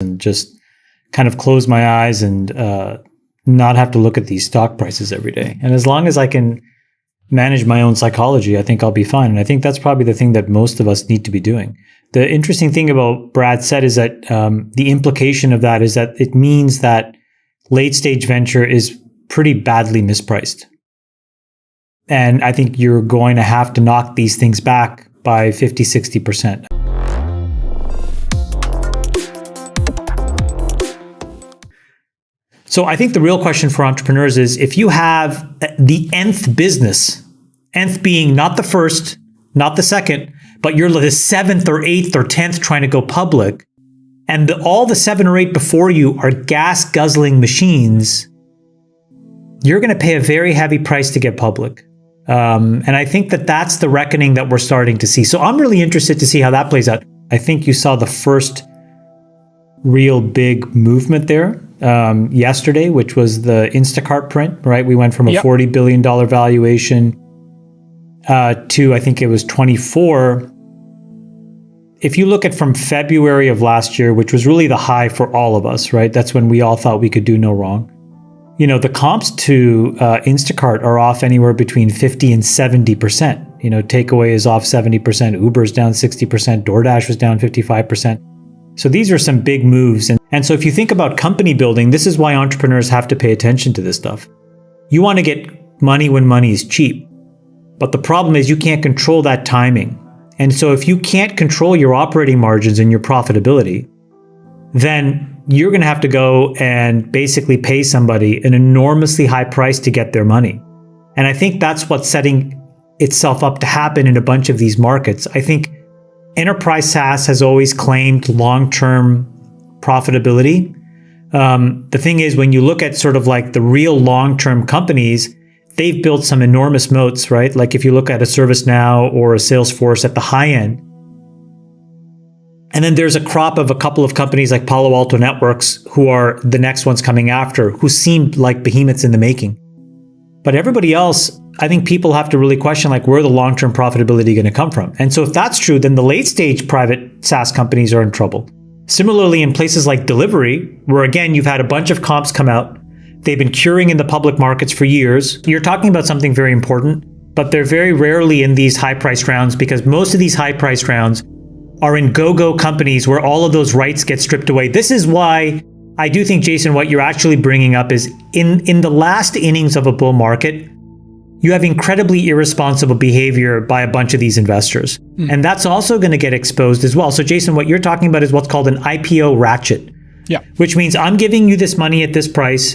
and just kind of close my eyes and not have to look at these stock prices every day. And as long as I can manage my own psychology, I think I'll be fine. And I think that's probably the thing that most of us need to be doing. The interesting thing about Brad said is that the implication of that is that it means that late stage venture is pretty badly mispriced. And I think you're going to have to knock these things back by 50, 60%. So I think the real question for entrepreneurs is, if you have the nth business, nth being not the first, not the second, but you're the 7th or 8th or 10th trying to go public, and all the 7 or 8 before you are gas-guzzling machines, you're going to pay a very heavy price to get public. And I think that that's the reckoning that we're starting to see. So I'm really interested to see how that plays out. I think you saw the first real big movement there yesterday, which was the Instacart print, right? We went from a $40 billion valuation to, I think it was 24. If you look at from February of last year, which was really the high for all of us, right? That's when we all thought we could do no wrong. You know, the comps to Instacart are off anywhere between 50 and 70%. You know, takeaway is off 70%, Uber's down 60%, DoorDash was down 55%. So these are some big moves. And so if you think about company building, this is why entrepreneurs have to pay attention to this stuff. You want to get money when money is cheap. But the problem is you can't control that timing. And so if you can't control your operating margins and your profitability, then you're going to have to go and basically pay somebody an enormously high price to get their money. And I think that's what's setting itself up to happen in a bunch of these markets. I think enterprise SaaS has always claimed long-term profitability. The thing is, when you look at sort of like the real long-term companies, they've built some enormous moats, right? Like if you look at a ServiceNow or a Salesforce at the high end, and then there's a crop of a couple of companies like Palo Alto Networks, who are the next ones coming after, who seem like behemoths in the making. But everybody else, I think people have to really question, like, where the long-term profitability going to come from? And so if that's true, then the late-stage private SaaS companies are in trouble. Similarly, in places like delivery, where again, you've had a bunch of comps come out, they've been curing in the public markets for years. You're talking about something very important, but they're very rarely in these high-priced rounds, because most of these high-priced rounds are in go-go companies where all of those rights get stripped away. This is why I do think, Jason, what you're actually bringing up is in the last innings of a bull market, you have incredibly irresponsible behavior by a bunch of these investors. And that's also going to get exposed as well. So Jason, what you're talking about is what's called an IPO ratchet, which means I'm giving you this money at this price,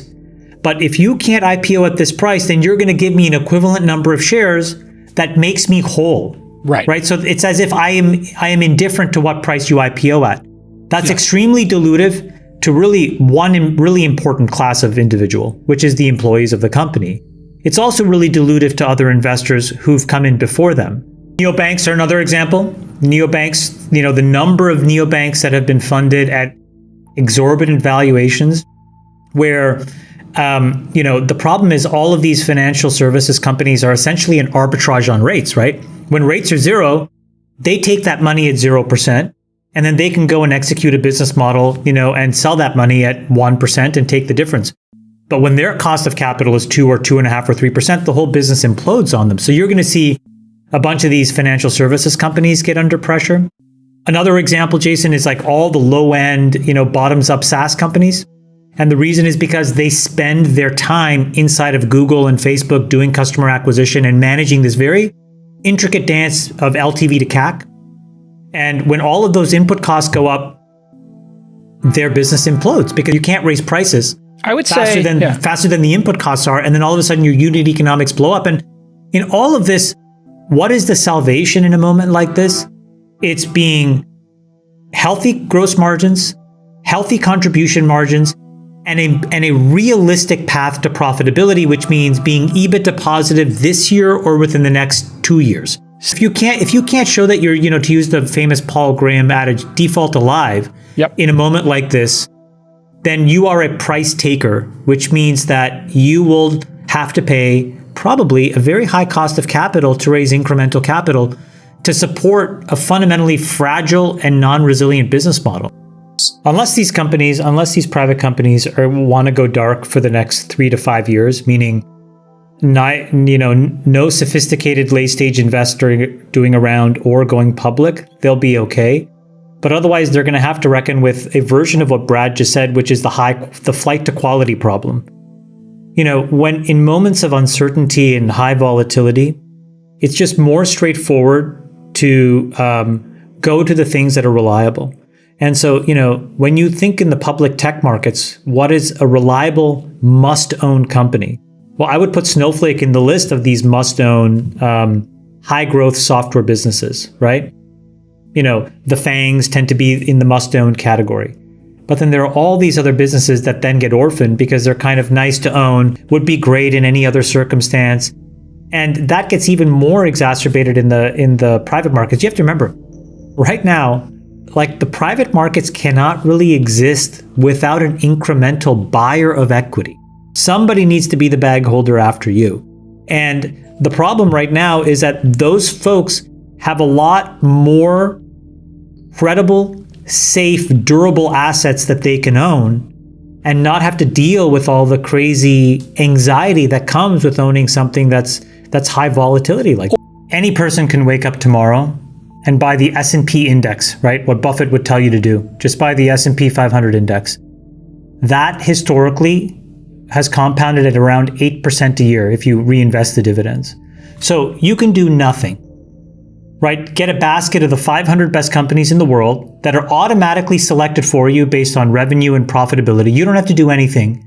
but if you can't IPO at this price, then you're going to give me an equivalent number of shares that makes me whole. Right. So it's as if I am indifferent to what price you IPO at. That's extremely dilutive to one really important class of individual, which is the employees of the company. It's also really dilutive to other investors who've come in before them. Neobanks are another example. Neobanks, the number of neobanks that have been funded at exorbitant valuations, where the problem is all of these financial services companies are essentially an arbitrage on rates, right? When rates are zero, they take that money at 0%, and then they can go and execute a business model, and sell that money at 1% and take the difference. But when their cost of capital is 2 or 2.5 or 3%, the whole business implodes on them. So you're going to see a bunch of these financial services companies get under pressure. Another example, Jason, is like all the low-end, bottoms-up SaaS companies. And the reason is because they spend their time inside of Google and Facebook doing customer acquisition and managing this very intricate dance of LTV to CAC. And when all of those input costs go up, their business implodes because you can't raise prices faster than the input costs are. And then all of a sudden your unit economics blow up. And in all of this, what is the salvation in a moment like this? It's being healthy gross margins, healthy contribution margins, and a realistic path to profitability, which means being EBITDA positive this year or within the next 2 years. If you can't show that you're, to use the famous Paul Graham adage, default alive in a moment like this, then you are a price taker, which means that you will have to pay probably a very high cost of capital to raise incremental capital to support a fundamentally fragile and non-resilient business model. Unless these private companies want to go dark for the next 3 to 5 years, meaning no sophisticated late stage investor doing around or going public, they'll be okay. But otherwise, they're going to have to reckon with a version of what Brad just said, which is the flight to quality problem. When in moments of uncertainty and high volatility, it's just more straightforward to go to the things that are reliable. And so, when you think in the public tech markets, what is a reliable must-own company? Well, I would put Snowflake in the list of these must-own high-growth software businesses, right? The FANGs tend to be in the must-own category. But then there are all these other businesses that then get orphaned because they're kind of nice to own, would be great in any other circumstance. And that gets even more exacerbated in the private markets. You have to remember, right now, the private markets cannot really exist without an incremental buyer of equity. Somebody needs to be the bag holder after you. And the problem right now is that those folks have a lot more credible, safe, durable assets that they can own and not have to deal with all the crazy anxiety that comes with owning something that's high volatility. Like any person can wake up tomorrow and buy the S&P index, right? What Buffett would tell you to do. Just buy the S&P 500 index. That historically has compounded at around 8% a year if you reinvest the dividends. So you can do nothing, right? Get a basket of the 500 best companies in the world that are automatically selected for you based on revenue and profitability. You don't have to do anything.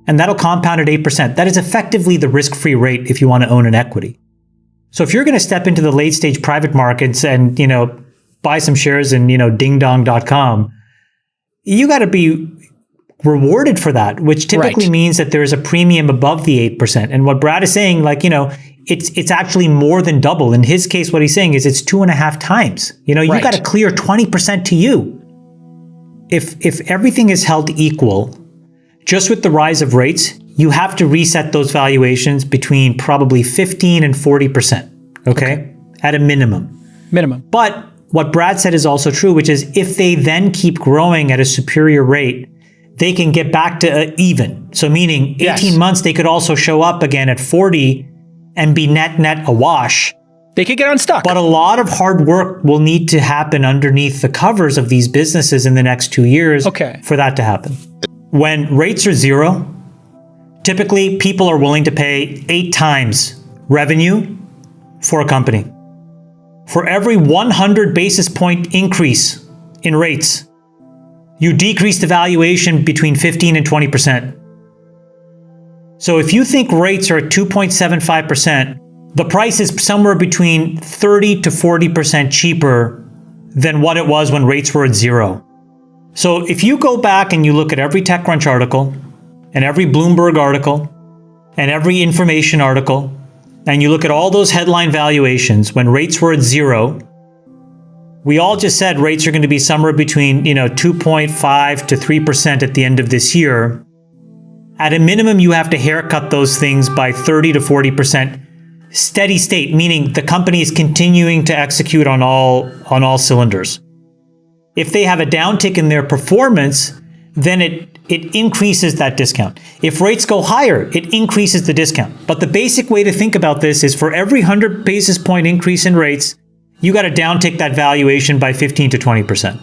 And that'll compound at 8%. That is effectively the risk-free rate if you want to own an equity. So if you're going to step into the late stage private markets and, buy some shares in, dingdong.com, you got to be rewarded for that, which typically means that there's a premium above the 8%. And what Brad is saying, it's actually more than double. In his case, what he's saying is it's 2.5 times. You got to clear 20% to you. If everything is held equal, just with the rise of rates, you have to reset those valuations between probably 15 and 40%, okay? At a minimum. But what Brad said is also true, which is if they then keep growing at a superior rate, they can get back to even. So meaning 18 months, they could also show up again at 40 and be net a wash. They could get unstuck. But a lot of hard work will need to happen underneath the covers of these businesses in the next 2 years for that to happen. When rates are zero, typically people are willing to pay 8 times revenue for a company. For every 100 basis point increase in rates, you decrease the valuation between 15 and 20%. So if you think rates are at 2.75%, the price is somewhere between 30 to 40% cheaper than what it was when rates were at zero. So if you go back and you look at every TechCrunch article and every Bloomberg article and every information article, and you look at all those headline valuations when rates were at zero, we all just said rates are going to be somewhere between 2.5 to 3% at the end of this year. At a minimum, you have to haircut those things by 30 to 40% steady state, meaning the company is continuing to execute on all cylinders. If they have a downtick in their performance, then it increases that discount. If rates go higher, it increases the discount. But the basic way to think about this is for every 100 basis point increase in rates, you got to downtick that valuation by 15 to 20%.